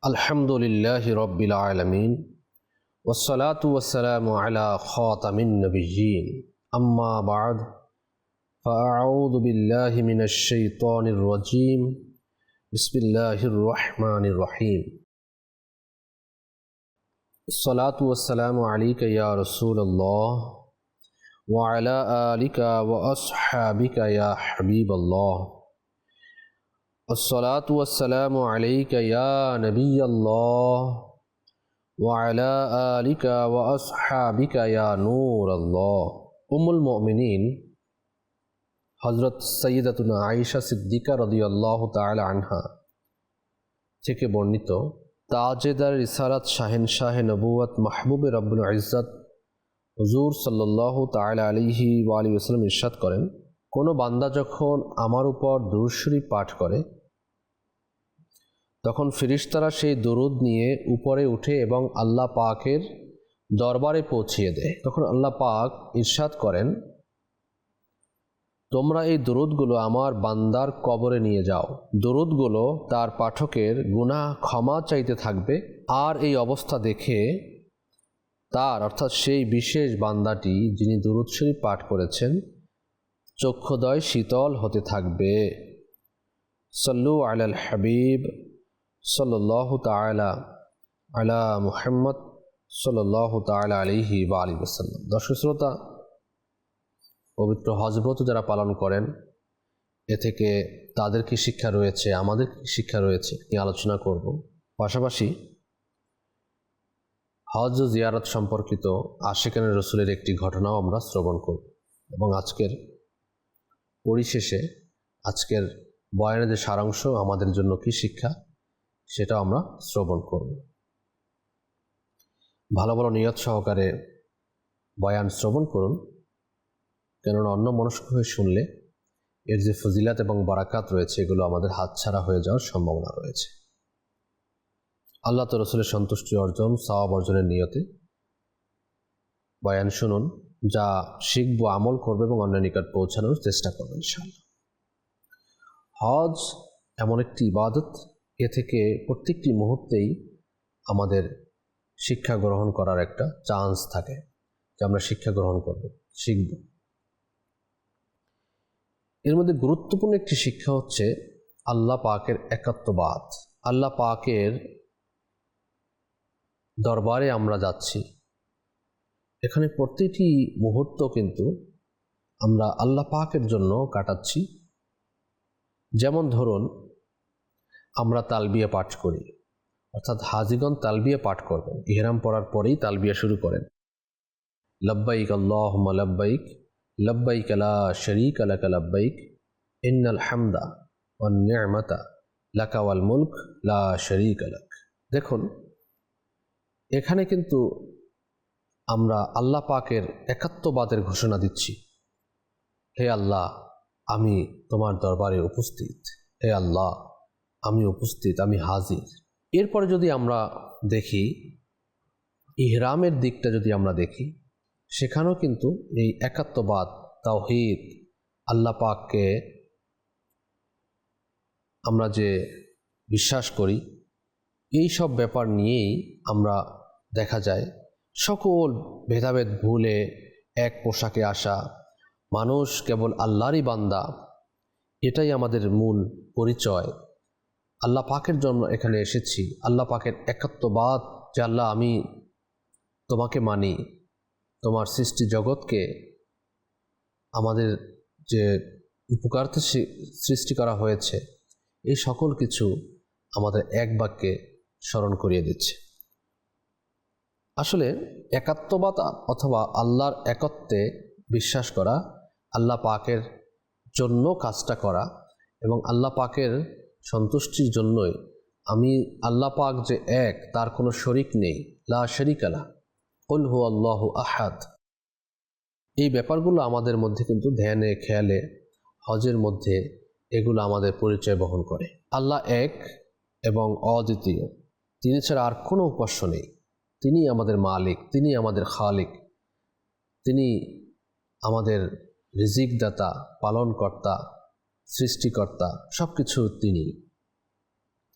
আলহামদুলিল্লাহি রাব্বিল আলামিন ওয়াসসালাতু ওয়াসসালামু আলা খাতামিন নাবিয়্যিন আম্মা বা'দ ফাআউযু বিল্লাহি মিনাশ শাইতানির রাজীম বিসমিল্লাহির রহমানির রহিম আসসালাতু ওয়াসসালামু আলাইকা ইয়া রাসূলুল্লাহ ওয়া আলা আলিকা ওয়া আসহাবিকা ইয়া হাবিবাল্লাহ আসসালাতু ওয়াসসালামু আলাইকা ইয়া নবিয়াল্লাহ ওয়া আলা আলিকা ওয়া আসহাবিকা ইয়া নূরাল্লাহ। উম্মুল মুমিনিন হযরত সাইয়্যিদাতুনা আয়েশা সিদ্দিকা রাদিয়াল্লাহু তাআলা আনহা থেকে বর্ণিত, তাজেদার রিসালাত শাহেনশাহে নবুয়ত মাহবুবে রব্বুল ইজ্জত হুজুর সাল্লাল্লাহু তাআলা আলাইহি ওয়া আলিহি ওয়াসাল্লাম ইরশাদ করেন, কোনো বান্দা যখন আমার উপর দুরূদ শরীফ পাঠ করে তখন ফেরেশতারা সেই দরুদ নিয়ে উপরে উঠে এবং আল্লাহ পাকের দরবারে পৌঁছিয়ে দেয়। তখন আল্লাহ পাক ইরশাদ করেন, তোমরা এই দরুদগুলো আমার বান্দার কবরে নিয়ে যাও। দরুদগুলো তার পাঠকের গুনাহ ক্ষমা চাইতে থাকবে, আর এই অবস্থা দেখে তার অর্থাৎ সেই বিশেষ বান্দাটি যিনি দরুদ শরীফ পাঠ করেছেন চক্ষুদ্বয় শীতল হতে থাকবে। সাল্লু আলাল হাবিব সাল্লাল্লাহু তাআলা আলা মুহাম্মদ সাল্লাল্লাহু তাআলা আলাইহি ওয়া আলিহি ওয়াসাল্লাম। দর্শক শ্রোতা, পবিত্র হজ ব্রত যারা পালন করেন এ থেকে তাদের কি শিক্ষা রয়েছে, আমাদের কি শিক্ষা রয়েছে নিয়ে আলোচনা করব। পাশাপাশি হজ ও জিয়ারত সম্পর্কিত আশিকানে রসুলের একটি ঘটনাও আমরা শ্রবণ করব এবং আজকের পরিশেষে আজকের বয়ানের যে সারাংশ আমাদের জন্য কি শিক্ষা সেটা আমরা শ্রবণ করব। ভালো ভালো নিয়ত সহকারে বয়ান শ্রবণ করুন, কেননা অন্য মনস্ক হয়ে শুনলে এর যে ফজিলাত এবং বারাকাত রয়েছে এগুলো আমাদের হাতছাড়া হয়ে যাওয়ার সম্ভাবনা রয়েছে। আল্লাহ তো রসুলের সন্তুষ্টি অর্জন, সওয়াব অর্জনের নিয়তে বয়ান শুনুন, যা শিখব আমল করবে এবং অন্যের নিকট পৌঁছানোর চেষ্টা করবেন ইনশাআল্লাহ। হজ এমন একটি ইবাদত, এ থেকে প্রত্যেকটি মুহূর্তেই আমাদের শিক্ষা গ্রহণ করার একটা চান্স থাকে যে আমরা শিক্ষা গ্রহণ করব, শিখব। এর মধ্যে গুরুত্বপূর্ণ একটি শিক্ষা হচ্ছে আল্লাহ পাকের একাত্মবাদ। আল্লাহ পাকের দরবারে আমরা যাচ্ছি, এখানে প্রতিটি মুহূর্ত কিন্তু আমরা আল্লাহ পাকের জন্য কাটাচ্ছি। যেমন ধরুন, আমরা তালবিয়া পাঠ করি, অর্থাৎ হাজিগণ তালবিয়া পাঠ করবেন, ইহরাম পড়ার পরেই তালবিয়া শুরু করেন। লব্বাইক আল্লাহুম্মা লব্বাইক লব্বাইক লা শারীকা লাকা লব্বাইক ইন্নাল হামদা ওয়ান নি'মাতা লাকা ওয়াল মুলক লা শারীকা লাক। দেখুন, এখানে কিন্তু আমরা আল্লাহ পাকের একাত্মবাদের ঘোষণা দিচ্ছি। হে আল্লাহ, আমি তোমার দরবারে উপস্থিত। হে আল্লাহ, আমি উপস্থিত, আমি হাজির। এরপরে যদি আমরা দেখি ইহরামের দিকটা, যদি আমরা দেখি সেখানেও কিন্তু এই একাত্মবাদ, তাওহীদ, আল্লাহ পাককে আমরা যে বিশ্বাস করি, এই সব ব্যাপার নিয়েই আমরা দেখা যায় সকল ভেদাভেদ ভুলে এক পোশাকে আসা, মানুষ কেবল আল্লাহরই বান্দা, এটাই আমাদের মূল পরিচয়। আল্লাহ পাকের জন্য এখানে এসেছি, আল্লাহ পাকের একাত্মবাদ, যে আল্লাহ আমি তোমাকে মানি, তোমার সৃষ্টি জগৎকে আমাদের যে উপকারার্থে সৃষ্টি করা হয়েছে এই সকল কিছু আমাদের এক বাক্যে স্মরণ করিয়ে দিচ্ছে। আসলে একাত্মবাদ অথবা আল্লাহর একত্বে বিশ্বাস করা, আল্লাহ পাকের জন্য কাজটা করা এবং আল্লাহ পাকের সন্তুষ্টির জন্যই, আমি আল্লাহ পাক যে এক, তার কোনো শরিক নেই, লা শারীকা লাহু কুল হুয়াল্লাহু আহাদ, এই ব্যাপারগুলো আমাদের মধ্যে কিন্তু ধ্যানে খেয়ালে হজের মধ্যে এগুলো আমাদের পরিচয় বহন করে। আল্লাহ এক এবং অদ্বিতীয়, তিনি ছাড়া আর কোনো উপাস্য নেই। তিনি আমাদের মালিক, তিনি আমাদের খালিক, তিনি আমাদের রিজিকদাতা, পালনকর্তা, সৃষ্টিকর্তা, সব কিছু তিনি।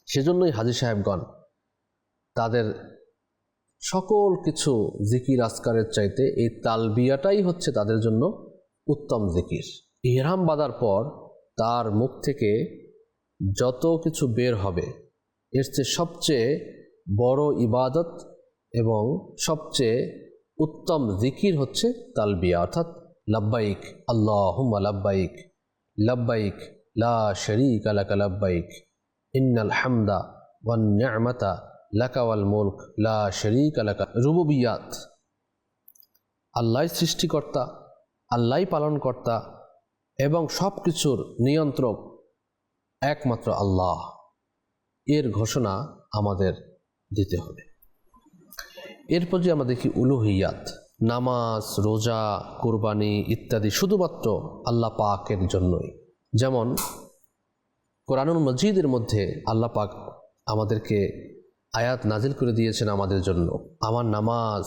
সেজন্যই হাজী সাহেবগণ তাদের সকল কিছু জিকির আজকারের চাইতে এই তালবিয়াটাই হচ্ছে তাদের জন্য উত্তম জিকির। ইহরাম বাঁধার পর তার মুখ থেকে যত কিছু বের হবে এর চেয়ে সবচেয়ে বড় ইবাদত এবং সবচেয়ে উত্তম জিকির হচ্ছে তালবিয়া, অর্থাৎ লাব্বাইক আল্লাহুম্মা লাব্বাইক লাব্বাইক লা শারীকা লাকা লাব্বাইক ইন্নাল হামদা ওয়ান নি'মাতা লাকা ওয়াল মুলক লা শারীকা লাকা। রুবুবিয়াত, আল্লাহই সৃষ্টিকর্তা, আল্লাহই পালনকর্তা এবং সব কিছুর নিয়ন্ত্রক একমাত্র আল্লাহ, এর ঘোষণা আমাদের দিতে হবে। এরপর যে আমরা দেখি উলুহিয়াত, নামাজ, রোজা, কুরবানি ইত্যাদি শুধুমাত্র আল্লাহ পাকের জন্যই। যেমন কোরআনুল মজিদের মধ্যে আল্লাহ পাক আমাদেরকে আয়াত নাজিল করে দিয়েছেন আমাদের জন্য। আমার নামাজ,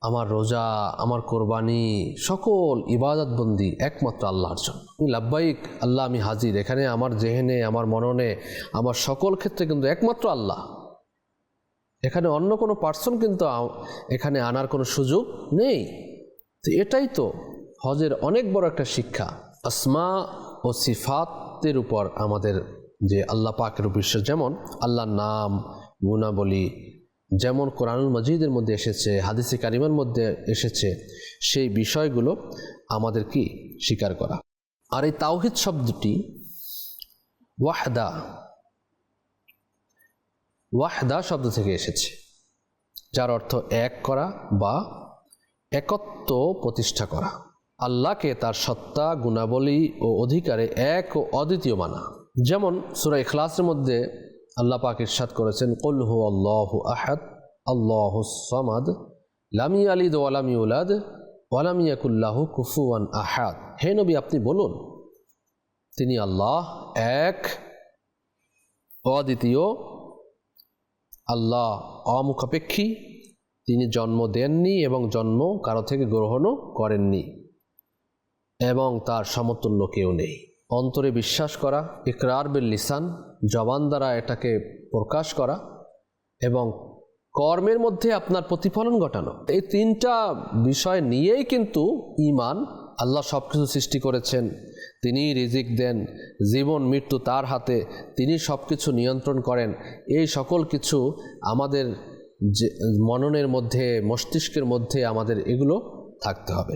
আমার রোজা, আমার কোরবানি, সকল ইবাদত বন্দি একমাত্র আল্লাহর জন্য। লাব্বাইক আল্লাহ আমি হাজির, এখানে আমার জেহেনে, আমার মননে, আমার সকল ক্ষেত্রে কিন্তু একমাত্র আল্লাহ। এখানে অন্য কোনো পার্সন কিন্তু এখানে আনার কোনো সুযোগ নেই। তো এটাই তো হজের অনেক বড় একটা শিক্ষা। আসমা ও সিফাতের উপর আমাদের যে আল্লাহ পাকের বিশ্বাস, যেমন আল্লাহর নাম, গুণাবলী যেমন কোরআনুল মজিদের মধ্যে এসেছে, হাদিসে কারিমার মধ্যে এসেছে, সেই বিষয়গুলো আমাদের কি স্বীকার করা। আর এই তাওহিদ শব্দটি ওয়াহদা শব্দ থেকে এসেছে, যার অর্থ এক করা বা একত্ব প্রতিষ্ঠা করা। আল্লাহকে তার সত্তা, গুণাবলী ও অধিকারে এক ও অদ্বিতীয় মানা। যেমন সূরা ইখলাসের মধ্যে আল্লাহ পাক ইরশাদ করেছেন, কুল হু আল্লাহু আহাদ আল্লাহুস সামাদ লাম ইয়ালিদ ওয়া লাম ইউলাদ ওয়া লাম ইয়াকুল লাহু কুফুয়ান আহাদ। হে নবী, আপনি বলুন, তিনি আল্লাহ এক, অদ্বিতীয়, আল্লাহ অমুখাপেক্ষী, তিনি জন্ম দেননি এবং জন্ম কারো থেকে গ্রহণও করেননি এবং তার সমতুল্য কেউ নেই। অন্তরে বিশ্বাস করা, ইকরার বিল লিসান, জবান দ্বারা এটাকে প্রকাশ করা এবং কর্মের মধ্যে আপনার প্রতিফলন ঘটানো। এই তিনটা বিষয় নিয়েই কিন্তু ঈমান। আল্লাহ সব কিছু সৃষ্টি করেছেন, তিনিই রিজিক দেন, জীবন মৃত্যু তার হাতে, তিনি সব কিছু নিয়ন্ত্রণ করেন। এই সকল কিছু আমাদের যে মননের মধ্যে, মস্তিষ্কের মধ্যে আমাদের এগুলো থাকতে হবে।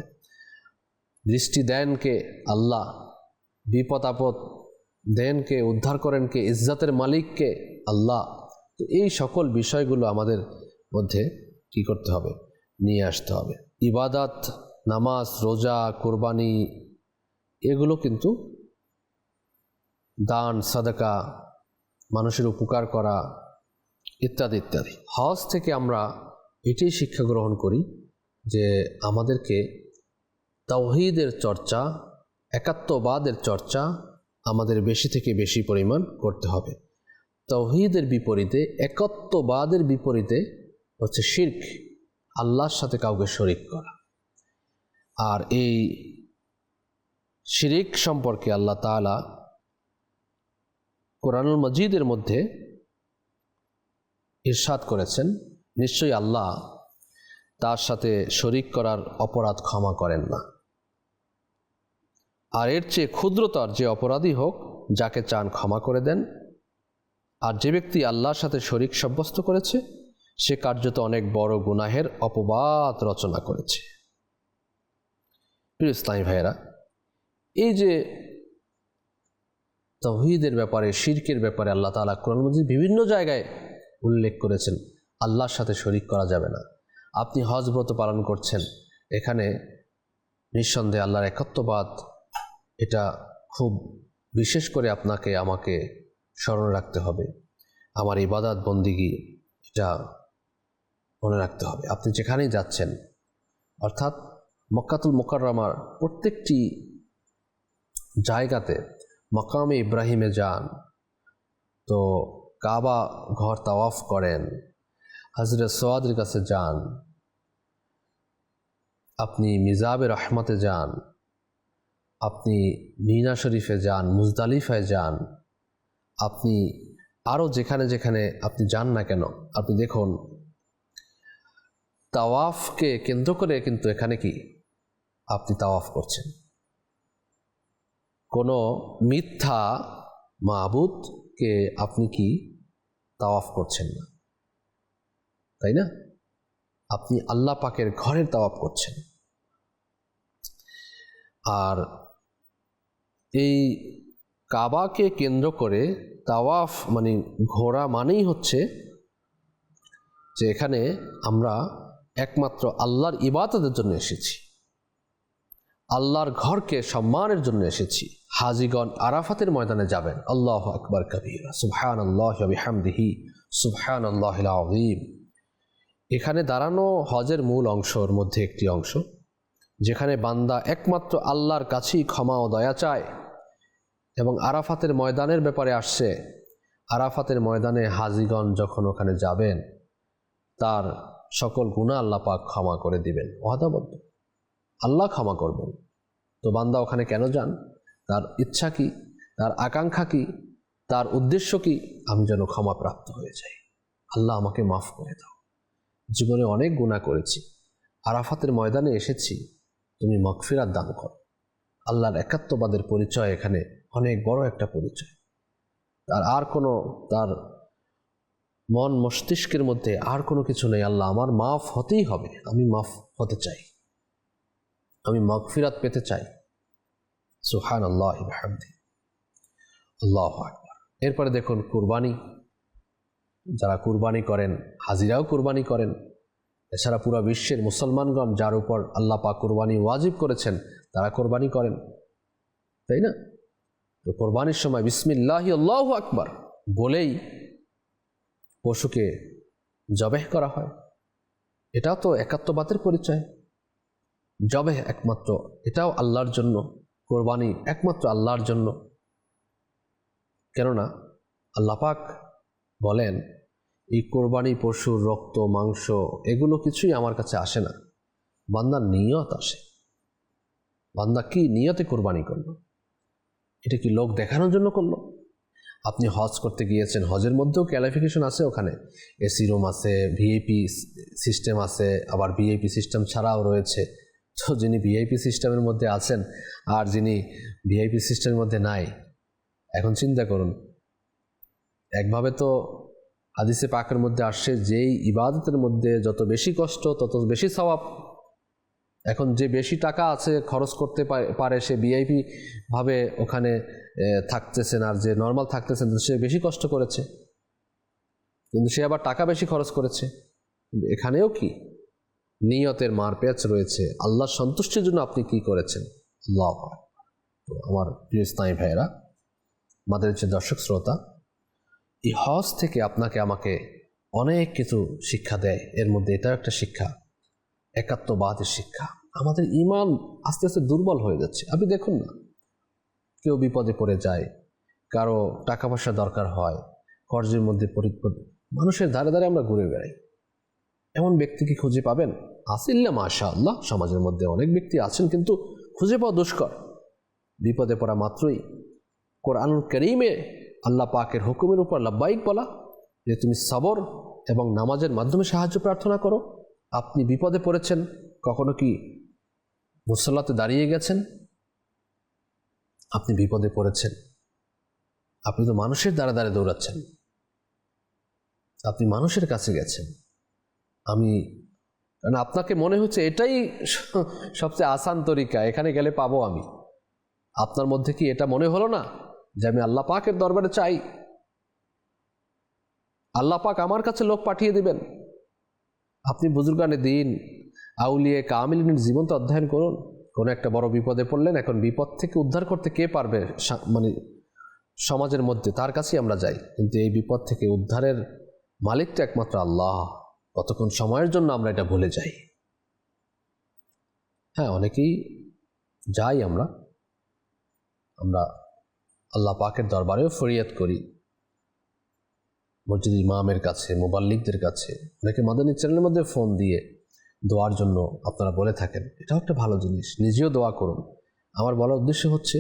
দৃষ্টি দেন কে? আল্লাহ। বিপদ আপদ দেন কে? উদ্ধার করেন কে? ইজ্জতের মালিক কে? আল্লাহ। তো এই সকল বিষয়গুলো আমাদের মধ্যে কি করতে হবে? নিয়ে আসতে হবে। ইবাদত, নামাজ, রোজা, কোরবানি এগুলো কিন্তু দান, সাদাকা, মানুষের উপকার করা ইত্যাদি ইত্যাদি। হজ থেকে আমরা এটাই শিক্ষা গ্রহণ করি যে আমাদেরকে তাওহীদের চর্চা, একাত্মবাদের চর্চা আমাদের বেশি থেকে বেশি পরিমাণ করতে হবে। তাওহীদের বিপরীতে, একত্ববাদের বিপরীতে হচ্ছে শিরক, আল্লাহর সাথে কাউকে শরীক করা। আর এই শিরক সম্পর্কে আল্লাহ তাআলা কোরআনুল মজিদের মধ্যে ইরশাদ করেছেন, নিশ্চয়ই আল্লাহ তার সাথে শরীক করার অপরাধ ক্ষমা করেন না। আর এর চেয়ে ক্ষুদ্রতর যে অপরাধী হোক, যাকে চান ক্ষমা করে দেন। আর যে ব্যক্তি আল্লাহর সাথে শরীক সাব্যস্ত করেছে, সে কার্যত অনেক বড় গুনাহের অপবাদ রচনা করেছে। প্রিয় ইসলামী ভাইয়েরা, এই যে তাওহীদের ব্যাপারে, শিরকের ব্যাপারে আল্লাহ তাআলা কোরআন মাজিদ বিভিন্ন জায়গায় উল্লেখ করেছেন, আল্লাহর সাথে শরীক করা যাবে না। আপনি হজ ব্রত পালন করছেন, এখানে নিঃসন্দেহে আল্লাহর একত্ববাদ, এটা খুব বিশেষ করে আপনাকে আমাকে স্মরণ রাখতে হবে। আমার ইবাদত বন্দিগি, এটা মনে রাখতে হবে। আপনি যেখানেই যাচ্ছেন, অর্থাৎ মক্কাতুল মুকাররমার প্রত্যেকটি জায়গাতে, মাকামে ইব্রাহিমে যান, তো কাবা ঘর তাওয়াফ করেন, হজরত সোয়াদের কাছে যান, আপনি মিজাবে রহমতে যান, আপনি মিনা শরীফে যান, মুজদালিফায় যান, আপনি আরও যেখানে যেখানে আপনি যান না কেন, আপনি দেখুন তাওয়াফকে কেন্দ্র করে কিন্তু এখানে কি আপনি তাওয়াফ করছেন। কোনো মিথ্যা মাবুদকে আপনি কি তাওয়াফ করছেন না, তাই না? আপনি আল্লাহ পাকের ঘরের তাওয়াফ করছেন। আর এই কাবাকে কেন্দ্র করে তাওয়াফ মানে ঘোরা মানেই হচ্ছে যে এখানে আমরা একমাত্র আল্লাহর ইবাদতের জন্য এসেছি, আল্লাহর ঘরকে সম্মানের জন্য এসেছি। হাজিগণ আরাফাতের ময়দানে যাবেন, আল্লাহু আকবার কবীরা, সুবহানাল্লাহি ওয়া বিহামদিহি, সুবহানাল্লাহিল আযীম। এখানে দাঁড়ানো হজের মূল অংশের মধ্যে একটি অংশ, যেখানে বান্দা একমাত্র আল্লাহর কাছেই ক্ষমা ও দয়া চায়। এবং আরাফাতের ময়দানের ব্যাপারে আসছে, আরাফাতের ময়দানে হাজিগণ যখন ওখানে যাবেন তার সকল গুনাহ আল্লাহ পাক ক্ষমা করে দিবেন, ওয়াদাবদ্ধ, আল্লাহ ক্ষমা করবেন। তো বান্দা ওখানে কেন যান? তার ইচ্ছা কি, তার আকাঙ্ক্ষা কি, তার উদ্দেশ্য কি? আমি যেন ক্ষমাপ্রাপ্ত হয়ে যাই, আল্লাহ আমাকে মাফ করে দাও, জীবনে অনেক গুনাহ করেছি, আরাফাতের ময়দানে এসেছি, তুমি মাগফিরাত দান করো। আল্লাহর একাত্মবাদের পরিচয় এখানে অনেক বড় একটা পরিচয়। তার মন মস্তিষ্কের মধ্যে আর কোনো কিছু নেই, আল্লাহ আমার মাফ হতেই হবে, আমি মাফ হতে চাই, আমি মাগফিরাত পেতে চাই। সুবহানাল্লাহি ওয়া বিহামদিহি, আল্লাহু আকবার। এরপরে দেখুন কুরবানি, যারা কুরবানি করেন, হাজিরাও কুরবানি করেন। এছাড়া পুরো বিশ্বের মুসলমানগণ যার উপর আল্লাহ পাক কুরবানি ওয়াজিব করেছেন তারা কোরবানি করেন, তাই না? তো কোরবানির সময় বিসমিল্লাহি আল্লাহু আকবার বলেই পশুকে জবেহ করা হয়। এটাও তো একাত্মবাদের পরিচয়। জবেহ একমাত্র, এটাও আল্লাহর জন্য, কোরবানি একমাত্র আল্লাহর জন্য। কেননা আল্লাহ পাক বলেন এই কোরবানি পশুর রক্ত মাংস এগুলো কিছুই আমার কাছে আসে না, বান্দার নিয়ত আসে। বান্দা কি নিয়তে কোরবানি করলো? এটা কি লোক দেখানোর জন্য করলো? আপনি হজ করতে গিয়েছেন, হজের মধ্যেও ক্যালিফিকেশন আছে, ওখানে এসি রুম আছে, ভিআইপি সিস্টেম আছে, আবার ভিআইপি সিস্টেম ছাড়াও রয়েছে। তো যিনি ভিআইপি সিস্টেমের মধ্যে আছেন আর যিনি ভিআইপি সিস্টেমের মধ্যে নাই, এখন চিন্তা করুন। একভাবে তো হাদিসে পাকের মধ্যে আসছে যেই ইবাদতের মধ্যে যত বেশি কষ্ট তত বেশি সওয়াব। এখন যে বেশি টাকা আছে খরচ করতে পারে সে ভিআইপি ভাবে ওখানে থাকতেছেন, আর যে নর্মাল থাকতেছেন সে বেশি কষ্ট করেছে, কিন্তু সে আবার টাকা বেশি খরচ করেছে। কিন্তু এখানেও কি নিয়তের মারপ্যাচ রয়েছে, আল্লাহর সন্তুষ্টির জন্য আপনি কি করেছেন। আল্লাহু আকবার। তো আমার প্রিয় ইসলামী ভাইয়েরা, আমাদের যে দর্শক শ্রোতা, এই হজ থেকে আপনাকে আমাকে অনেক কিছু শিক্ষা দেয়। এর মধ্যে এটাও একটা শিক্ষা, একাত্মবাদের শিক্ষা। আমাদের ঈমান আস্তে আস্তে দুর্বল হয়ে যাচ্ছে। আপনি দেখুন না, কেউ বিপদে পড়ে যায়, কারো টাকা পয়সা দরকার হয়, কর্জের মধ্যে মানুষের ধারে ধারে আমরা ঘুরে বেড়াই। এমন ব্যক্তি কি খুঁজে পাবেন? আসিল্লা মাশাআল্লাহ, সমাজের মধ্যে অনেক ব্যক্তি আছেন, কিন্তু খুঁজে পাওয়া দুষ্কর। বিপদে পড়া মাত্রই কোরআনুল কারীমে আল্লাহ পাকের হুকুমের উপর লাব্বাইক বলা, যে তুমি সবর এবং নামাজের মাধ্যমে সাহায্য প্রার্থনা করো। আপনি বিপদে পড়েছেন, কখনো কি মুসল্লাতে দাঁড়িয়ে গেছেন? আপনি বিপদে পড়েছেন, আপনি তো মানুষের দ্বারা দ্বারে দৌড়াচ্ছেন, আপনি মানুষের কাছে গেছেন। কারণ আপনাকে মনে হচ্ছে এটাই সবচেয়ে আসান তরিকা, এখানে গেলে পাবো আমি। আপনার মধ্যে কি এটা মনে হলো না যে আমি আল্লাহ পাকের দরবারে চাই, আল্লাহ পাক আমার কাছে লোক পাঠিয়ে দিবেন? আপনি বুজুর্গানে দিন, আউলিয়ে কামিলিনের জীবনটা অধ্যয়ন করুন। কোনো একটা বড় বিপদে পড়লেন, এখন বিপদ থেকে উদ্ধার করতে কে পারবে? মানে সমাজের মধ্যে তার কাছেই আমরা যাই, কিন্তু এই বিপদ থেকে উদ্ধারের মালিকটা একমাত্র আল্লাহ। কতক্ষণ সময়ের জন্য আমরা এটা ভুলে যাই। হ্যাঁ, অনেকেই যাই আমরা আল্লাহ পাকের দরবারেও ফরিয়াদ করি, মসজিদ ইমামের কাছে, মুবাল্লিগদের কাছে, অনেকে মাদানী চ্যানেলের মধ্যে ফোন দিয়ে দোয়ার জন্য আপনারা বলে থাকেন। এটাও একটা ভালো জিনিস, নিজেও দোয়া করুন। আমার বলার উদ্দেশ্য হচ্ছে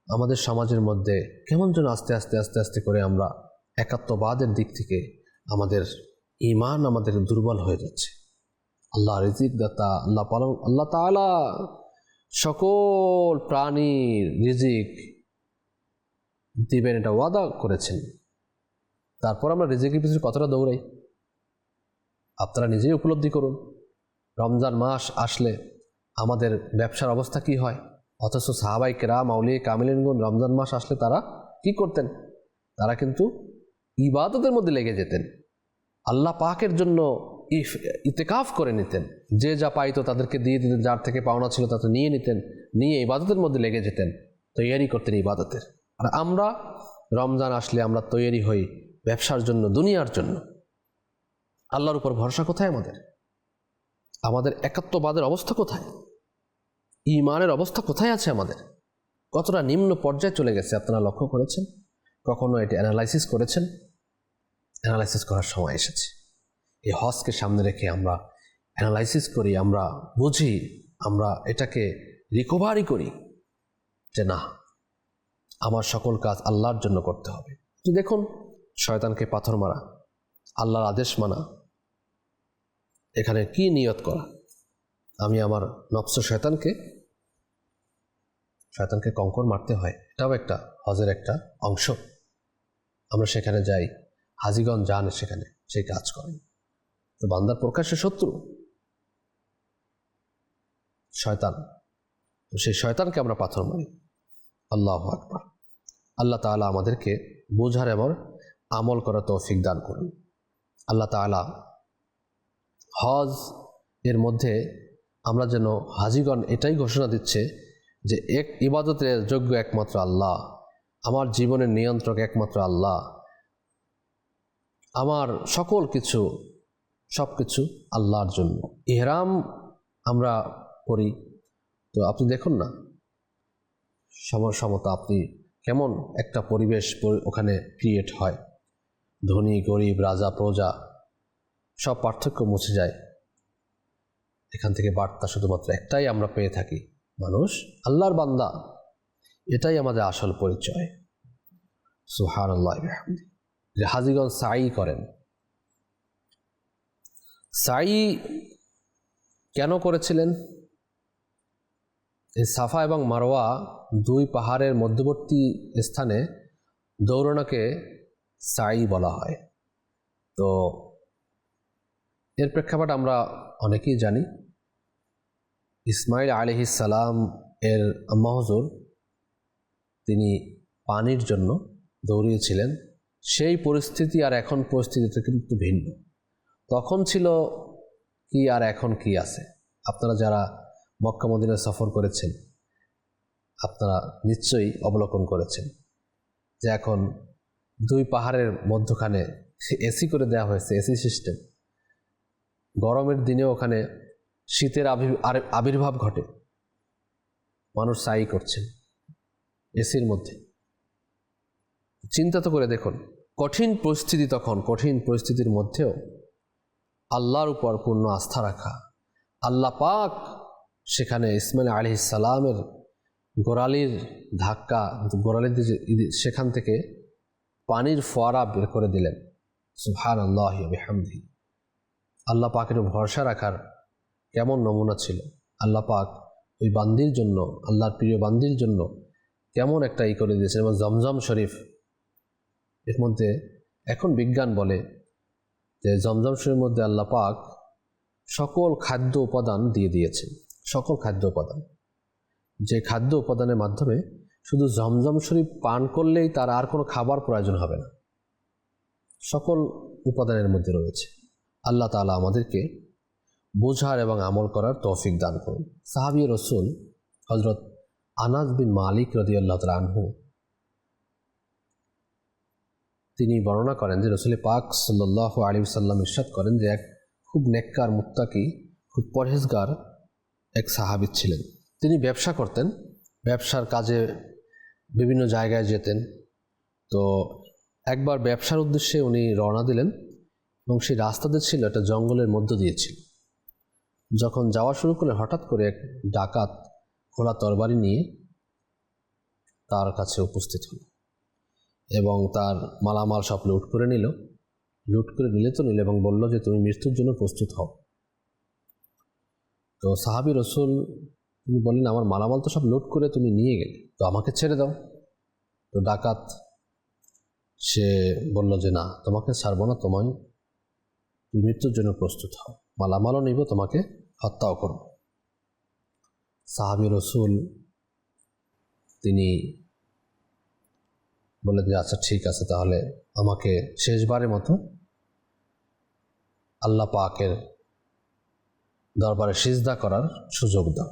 আমাদের সমাজের মধ্যে কেমন যেন আস্তে আস্তে করে আমরা একাত্মবাদের দিক থেকে আমাদের ঈমান আমাদের দুর্বল হয়ে যাচ্ছে। আল্লাহ রিজিক দাতা, আল্লাহ পালন, আল্লাহ তাআলা সকল প্রাণীর রিজিক দিবেন, এটা ওয়াদা করেছেন। তারপর আমরা রিজিকের পিছনে কতটা দৌড়াই আপনারা নিজেই উপলব্ধি করুন। রমজান মাস আসলে আমাদের ব্যবসার অবস্থা কি হয়, অথচ সাহাবায়ে কেরাম, আউলিয়া কামিলিনগণ রমজান মাস আসলে তারা কি করতেন? তারা কিন্তু ইবাদতের মধ্যে লেগে যেতেন, আল্লাহ পাকের জন্য ইতিকাফ করে নিতেন। যে যা পাইতো তাদেরকে দিয়ে দিতেন, যার থেকে পাওনা ছিল তাতে নিয়ে নিতেন, নিয়ে ইবাদতের মধ্যে লেগে যেতেন, তৈয়ারি করতেন ইবাদতের। আর আমরা রমজান আসলে আমরা তৈয়ারি হই ব্যবসার জন্য, দুনিয়ার জন্য। আল্লাহর উপর ভরসা কোথায় আমাদের? আমাদের একাত্মবাদের অবস্থা কোথায়? ঈমানের অবস্থা কোথায় আছে আমাদের? কতটা নিম্ন পর্যায়ে চলে গেছে আপনারা লক্ষ্য করেছেন? কখনো এটি অ্যানালাইসিস করেছেন? অ্যানালাইসিস করার সময় এসেছে। এই হজকে সামনে রেখে আমরা অ্যানালাইসিস করি, আমরা বুঝি, আমরা এটাকে রিকভারি করি যে না, আমার সকল কাজ আল্লাহর জন্য করতে হবে। দেখুন, শয়তানকে পাথর মারা, আল্লাহর আদেশ মানা, এখানে কি নিয়ত করা? আমি আমার নফস শয়তানকে কঙ্কর মারতে হয়, এটাও একটা হজের একটা অংশ। আমরা সেখানে যাই, হাজিগণ যান সেখানে, সেই কাজ করেন, তো বান্দার প্রকাশ্য শত্রু শয়তান। তো সেই শয়তানকে আমরা পাথর মারি। আল্লাহু আকবার। আল্লাহ তাআলা আমাদেরকে বোঝার এবং আমল করার তৌফিক দান করুন। আল্লাহ তাআলা হজ এর মধ্যে আমরা যেন হাজিগণ এটাই ঘোষণা দিচ্ছে যে এক ইবাদতের যোগ্য একমাত্র আল্লাহ, আমার জীবনের নিয়ন্ত্রক একমাত্র আল্লাহ, আমার সকল কিছু সব কিছু আল্লাহর জন্য। ইহরাম আমরা করি, তো আপনি দেখুন না সমতা, আপনি কেমন একটা পরিবেশ ওখানে ক্রিয়েট হয়। ধনী গরিব, রাজা প্রজা, সব পার্থক্য মুছে যায়। এখান থেকে বার্তা শুধুমাত্র একটাই আমরা পেয়ে থাকি, মানুষ আল্লাহর বান্দা, এটাই আমাদের আসল পরিচয়। সুবহানাল্লাহ ওয়া বিহামদিহি। যে হাজিগণ সাই করেন, সাই কেন করেছিলেন? এই সাফা এবং মারওয়া দুই পাহাড়ের মধ্যবর্তী স্থানে দৌড়ানোকে সাই বলা হয়। তো এর প্রেক্ষাপট আমরা অনেকেই জানি। ইসমাইল আলাইহিস সালাম এর আম্মা হুজুর, তিনি পানির জন্য দৌড়িয়েছিলেন। সেই পরিস্থিতি আর এখন পরিস্থিতিটা কিন্তু ভিন্ন। তখন ছিল কি আর এখন কি আছে? আপনারা যারা মক্কা মদিনা সফর করেছেন, আপনারা নিশ্চয়ই অবলোকন করেছেন যে এখন দুই পাহাড়ের মধ্যখানে এসি করে দেওয়া হয়েছে, এসি সিস্টেম। গরমের দিনেও ওখানে শীতের আবির্ভাব ঘটে, মানুষ সাই করছেন এসির মধ্যে। চিন্তা তো করে দেখুন, কঠিন পরিস্থিতি, তখন কঠিন পরিস্থিতির মধ্যেও আল্লাহর উপর পূর্ণ আস্থা রাখা। আল্লাহ পাক সেখানে ইসমাইল আলাইহিস সালামের গোড়ালির ধাক্কা, গোড়ালির সেখান থেকে পানির ফোয়ারা বের করে দিলেন। সুবহানাল্লাহি ওয়া বিহামদিহি। আল্লাহ পাকের ভরসা রাখার কেমন নমুনা ছিল! আল্লাহ পাক ওই বান্দির জন্য, আল্লাহর প্রিয় বান্দির জন্য কেমন একটা করে দিয়েছেন। এবং জমজম শরীফ, এর মধ্যে এখন বিজ্ঞান বলে যে জমজম শরীফের মধ্যে আল্লাহ পাক সকল খাদ্য উপাদান দিয়ে দিয়েছেন। সকল খাদ্য উপাদান, যে খাদ্য উপাদানের মাধ্যমে শুধু জমজম শরীফ পান করলেই তার আর কোনো খাবার প্রয়োজন হবে না, সকল উপাদানের মধ্যে রয়েছে। আল্লাহ তাআলা আমাদেরকে বোঝার এবং আমল করার তৌফিক দান করুন। সাহাবী রাসূল হযরত আনাস বিন মালিক রাদিয়াল্লাহু তাআলা আনহু, তিনি বর্ণনা করেন যে রাসূল পাক সাল্লাল্লাহু আলাইহি ওয়াসাল্লাম ইরশাদ করেন যে এক খুব নেককার, মুত্তাকি, খুব পরহেজগার এক সাহাবী ছিলেন। তিনি ব্যবসা করতেন, ব্যবসার কাজে বিভিন্ন জায়গায় যেতেন। তো একবার ব্যবসার উদ্দেশ্যে উনি রওনা দিলেন এবং সেই রাস্তাতে ছিল একটা জঙ্গলের মধ্য দিয়ে ছিল। যখন যাওয়া শুরু করলে হঠাৎ করে এক ডাকাত খোলা তরবারি নিয়ে তার কাছে উপস্থিত হল এবং তার মালামাল সব লুট করে নিল। লুট করে নিলে তো নিল এবং বলল যে তুমি মৃত্যুর জন্য প্রস্তুত হও। তো সাহাবী রসুল তিনি বললেন আমার মালামাল তো সব লুট করে তুমি নিয়ে গেলে, তো আমাকে ছেড়ে দাও। তো ডাকাত সে বলল যে না, তোমাকে ছাড়বো না, তুমি মৃত্যুর জন্য প্রস্তুত হও, মালামালও নিব, তোমাকে হত্যাও করব। সাহাবী রসুল তিনি বললেন যে আচ্ছা ঠিক আছে, তাহলে আমাকে শেষবারের মতো আল্লাহ পাকের দরবারে সিজদা করার সুযোগ দাও।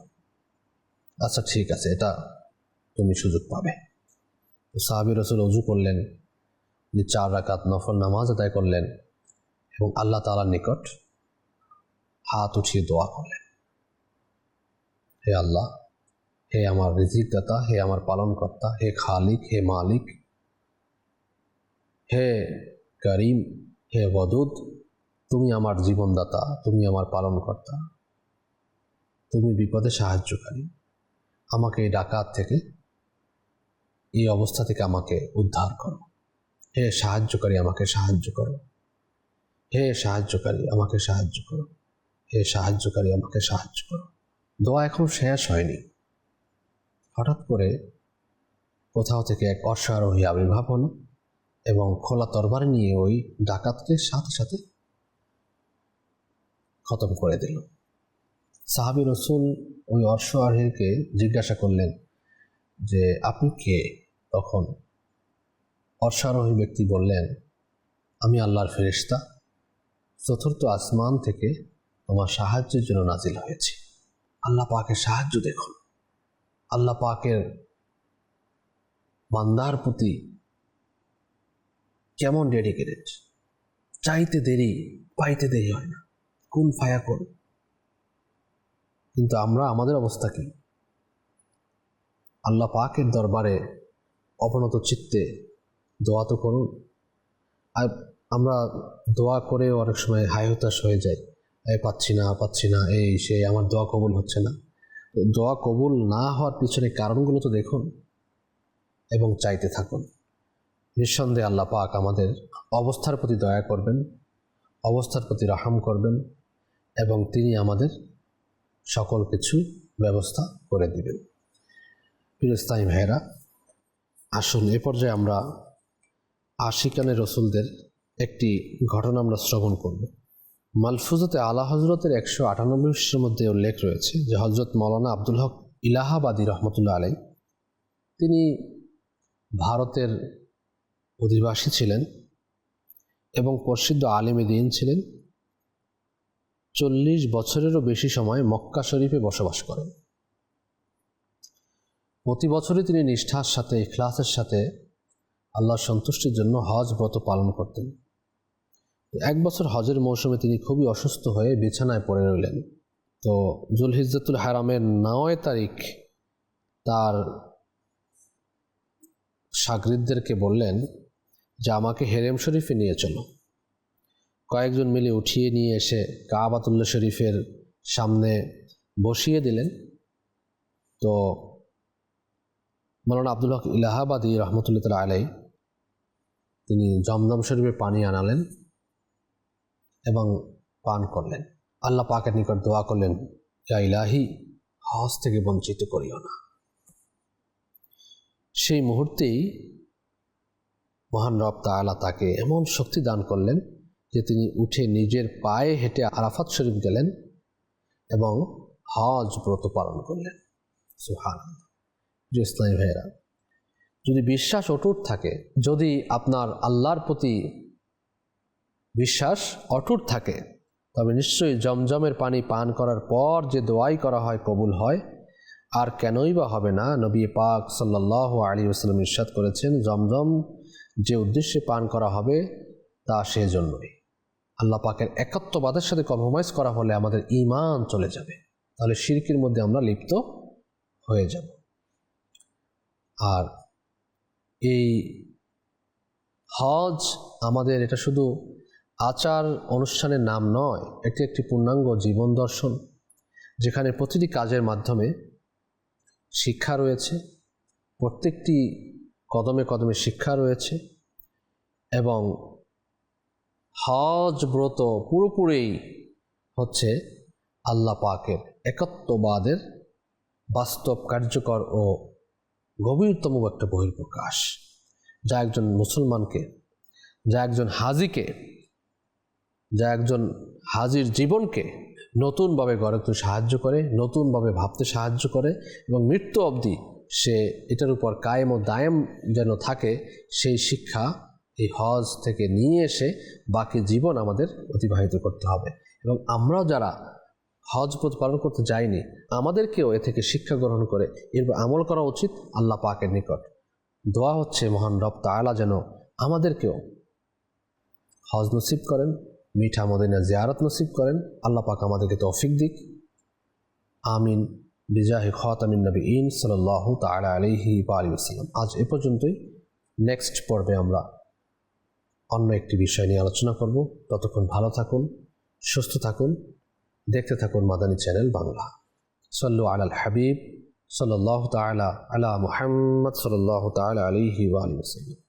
আচ্ছা ঠিক আছে, এটা তুমি সুযোগ পাবে। তো সাহাবী রসুল ওযু করলেন, 4 রাকাত নফল নামাজ আদায় করলেন এবং আল্লাহ তাআলার নিকট হাত উঠিয়ে দোয়া করলেন, হে আল্লাহ, হে আমার রিজিক দাতা, হে আমার পালনকর্তা, হে খালিক, হে মালিক, হে করিম, হে ওয়াদুদ, তুমি আমার জীবনদাতা, তুমি আমার পালনকর্তা, তুমি বিপদে সাহায্যকারী। আমাকে এই ডাকাত থেকে, এই অবস্থা থেকে আমাকে উদ্ধার করো। হে সাহায্যকারী, আমাকে সাহায্য করো। হে সাহায্যকারী, আমাকে সাহায্য করো। হে সাহায্যকারী, আমাকে সাহায্য করো। দোয়া এখন শেষ হয়নি, হঠাৎ করে কোথাও থেকে এক অশ্বারোহী আবির্ভাব হলো এবং খোলা তরবারি নিয়ে ওই ডাকাতকে সাথে সাথে খতম করে দিল। সাহাবী রসুল ওই অশ্বারোহীকে জিজ্ঞাসা করলেন যে আপনি কে? তখন অশ্বারোহী ব্যক্তি বললেন, আমি আল্লাহর ফেরেশতা, 4th আসমান থেকে তোমার সাহায্যের জন্য নাজিল হয়েছি। আল্লাহ পাকের সাহায্য দেখুন, আল্লাহ পাকের বান্দার প্রতি কেমন ডেডিকেটেড। চাইতে দেরি পাইতে দেরি হয় না, কুন ফায়াকুন। কিন্তু আমরা, আমাদের অবস্থা কি? আল্লাহ পাকের দরবারে অবনত চিত্তে দোয়া তো করুন। আর আমরা দোয়া করেও অনেক সময় হায় হতাশ হয়ে যাই, পাচ্ছি না, এই সেই, আমার দোয়া কবুল হচ্ছে না। দোয়া কবুল না হওয়ার পিছনে কারণগুলো তো দেখুন এবং চাইতে থাকুন। নিঃসন্দেহে আল্লাহ পাক আমাদের অবস্থার প্রতি দয়া করবেন, অবস্থার প্রতি রহম করবেন এবং তিনি আমাদের সকল কিছু ব্যবস্থা করে দিবেন। ফিলিস্তাইন ভাইরা, আসুন এ পর্যায়ে আমরা আশিকানে রসুলদের একটি ঘটনা আমরা শ্রবণ করব। মালফুজতে আলা হজরতের 198 মধ্যে উল্লেখ রয়েছে যে হজরত মৌলানা আব্দুল হক ইলাহাবাদী রহমতুল্লাহ আলাই তিনি ভারতের অধিবাসী ছিলেন এবং প্রসিদ্ধ আলেমে দ্বীন ছিলেন। 40 বছরেরও বেশি সময় মক্কা শরীফে বসবাস করেন। প্রতি বছরই তিনি নিষ্ঠার সাথে, ইখলাসের সাথে আল্লাহর সন্তুষ্টির জন্য হজ ব্রত পালন করতেন। এক বছর হজের মৌসুমে তিনি খুবই অসুস্থ হয়ে বিছানায় পড়ে রইলেন। তো জুলহিজ্জাতুল হারামের 9 তারিখ তার শাগরিদদেরকে বললেন যে আমাকে হেরেম শরীফে নিয়ে চলো। কয়েকজন মিলে উঠিয়ে নিয়ে এসে কাবাতুল্লাহ শরীফের সামনে বসিয়ে দিলেন। তো মৌলানা আব্দুল হক ইলাহাবাদী রহমতুল্লাহ তাআলা আলাইহি তিনি জমজম শরীফের পানি আনালেন এবং পান করলেন। আল্লাহ পাকের নিকট দোয়া করলেন, ইয়া ইলাহি, হজ থেকে বঞ্চিত করিও না। সেই মুহূর্তেই মহান রব তাআলা তাকে এমন শক্তি দান করলেন যে তিনি উঠে নিজের পায়ে হেঁটে আরাফাত শরীফ গেলেন এবং হজ ব্রত পালন করলেন। সুবহানাল্লাহ। ইসলামী ভাইয়েরা, যদি বিশ্বাস অটুট থাকে, যদি আপনার আল্লাহর প্রতি বিশ্বাস অটুট থাকে, তবে নিশ্চয়ই জমজমের পানি পান করার পর যে দোয়াই করা হয় কবুল হয়। আর কেনই বা হবে না? নবী পাক সাল্লাল্লাহু আলাইহি ওয়াসাল্লাম ইরশাদ করেছেন, জমজম যে উদ্দেশ্যে পান করা হবে তা সেজন্যই। আল্লাহ পাকের একাত্মবাদের সাথে কম্প্রোমাইজ করা হলে আমাদের ঈমান চলে যাবে, তাহলে শিরকের মধ্যে আমরা লিপ্ত হয়ে যাব। আর এই হজ আমাদের এটা শুধু আচার অনুষ্ঠানের নাম নয়, এটি একটি পূর্ণাঙ্গ জীবন দর্শন, যেখানে প্রতিটি কাজের মাধ্যমে শিক্ষা রয়েছে। প্রত্যেকটি কদমে কদমে শিক্ষা রয়েছে এবং হজ ব্রত পুরোপুরি হচ্ছে আল্লাহ পাকের একত্ববাদের বাস্তব কার্যকর ও গভীরতম একটা বহিঃপ্রকাশ, যা একজন মুসলমানকে, যা একজন হাজিকে, যা একজন হাজির জীবনকে নতুনভাবে গড়ে তুলতে সাহায্য করে, নতুনভাবে ভাবতে সাহায্য করে এবং মৃত্যু অবধি সে এটার উপর কায়েম ও দায়েম যেন থাকে, সেই শিক্ষা এই হজ থেকে নিয়ে এসে বাকি জীবন আমাদের অতিবাহিত করতে হবে। এবং আমরাও যারা হজ পালন করতে যাইনি, আমাদেরকেও এ থেকে শিক্ষা গ্রহণ করে এরপর আমল করা উচিত আল্লাহ পাকের নিকট। দোয়া হচ্ছে মহান রব তাআলা যেন আমাদেরকেও হজ নসিব করেন, মিঠা মদিনা জিয়ারত নসিব করেন। আল্লাহ পাক আমাদেরকে তৌফিক দিক। আমিন বিজাহি খাতামিন নবিয়িন সাল্লাল্লাহু তাআলা আলাইহি ওয়া আলিহি ওয়াসাল্লাম। আজ এ পর্যন্তই। নেক্সট পর্বে আমরা অন্য একটি বিষয় নিয়ে আলোচনা করব। ততক্ষণ ভালো থাকুন, সুস্থ থাকুন, দেখতে থাকুন মাদানী চ্যানেল বাংলা। সাল্লু আলাল হাবিব সাল্লাল্লাহু তাআলা আলা মুহাম্মদ সাল্লাল্লাহু তাআলা আলাইহি ওয়া আলিহি ওয়াসাল্লাম।